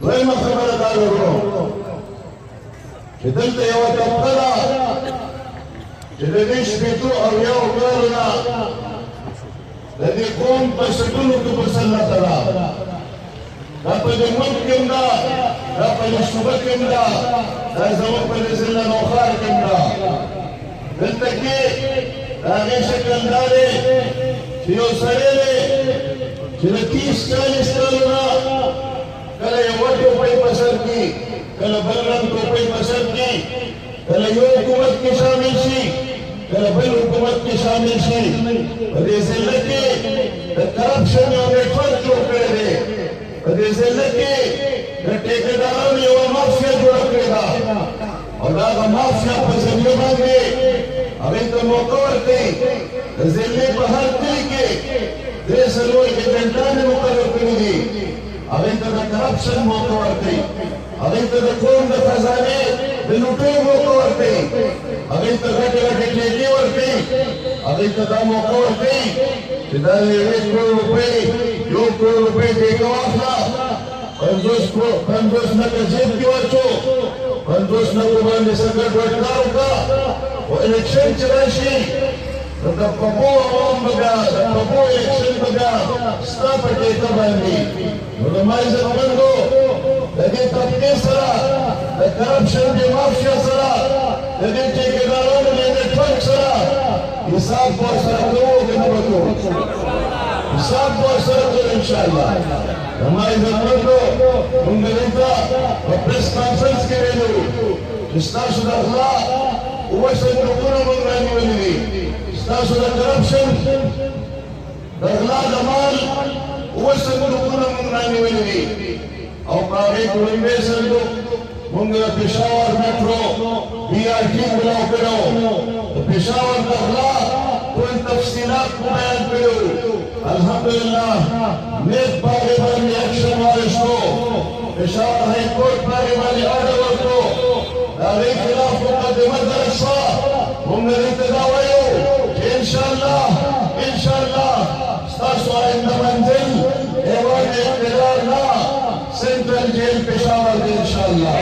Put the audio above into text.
دویمه خبره دا وکړو چې دلته یوه طبقه ده چې د دې شپېتو اویاو کالو نه د دې قوم په شکلو کې مسلط ده دا په دې ملک کې هم ده دا په دې صوبه کې هم ده دا زموږ په دې ضلع نوښار کې هم ده دلته کې د هغې شکل دا دی چې یو سړی دی چې د 30-40 کالو نه کله یوه ټوپۍ په سر کړي کله بل رنګ ټوپۍ په سر کړي کله یو حکومت کې شامل شي کله بل حکومت کې شامل شي په دې ضلع کې د کرپشن یو نیټورک جوړ کړی دی په دې ضلع کې د ټیکهدارانو یوه مافیا جوړه کړې ده او د هغه مافیا په ذریعه باندې هغوی ته موقع ورکوي د ضلعې په هر کلي کې 3-4 ایجنټانې مقرر کړي دي هغوی ته د کرپشن موقع ورکوي هغوی ته د قوم د خزانې د لوټو موقع ورکوي هغوی ته غټې غټې ټیکې ورکوي هغوی ته دا موقع ورکوي چې دا د 1 کروڑ روپۍ 1 کروڑ روپۍ ټیکه واخله 50 نکه جیب کې واچو 50 نکو باندې څنګه ډوډۍ وکړه او الیکشن چې راشي نو د پپو عوام به بیا د پپو الیکشن به بیا ستا په ټیکه باندې نو د ما عزتمندو د دې طبقې سره د کرپشن د مافیا سره د دې ټیکهدارانو د نیټورک سره حساب ورسره کوو که نه به کوو حساب ورسره کوو انشاءالله د ما عزتمندو موږ دلته په پریس کانفرنس کې ویلو چې ستاسو د غلا 7 صندوقونه موږ رانیولي دي ستاسو د کرپشن د غلا د مال 7 صندوقونه موږ رانیولي دي او په هغې کې لومړی صندوق موږ د پېښور میټرو BRT ملاو کړی و د پېښور د غلا ټول تفصیلات مو بیان کړي وو الحمدلله نیک په هغې باندې اکشن واخیستو پېښور های کورټ په هغې باندې آډر ورکړو د هغې خلاف مقدمه درج شوه موږ دې ته دا وایو چې انشاءالله ستاسو آینده منزل هېواد اقتدار نه سنټرل جیل پېښور دی انشاءالله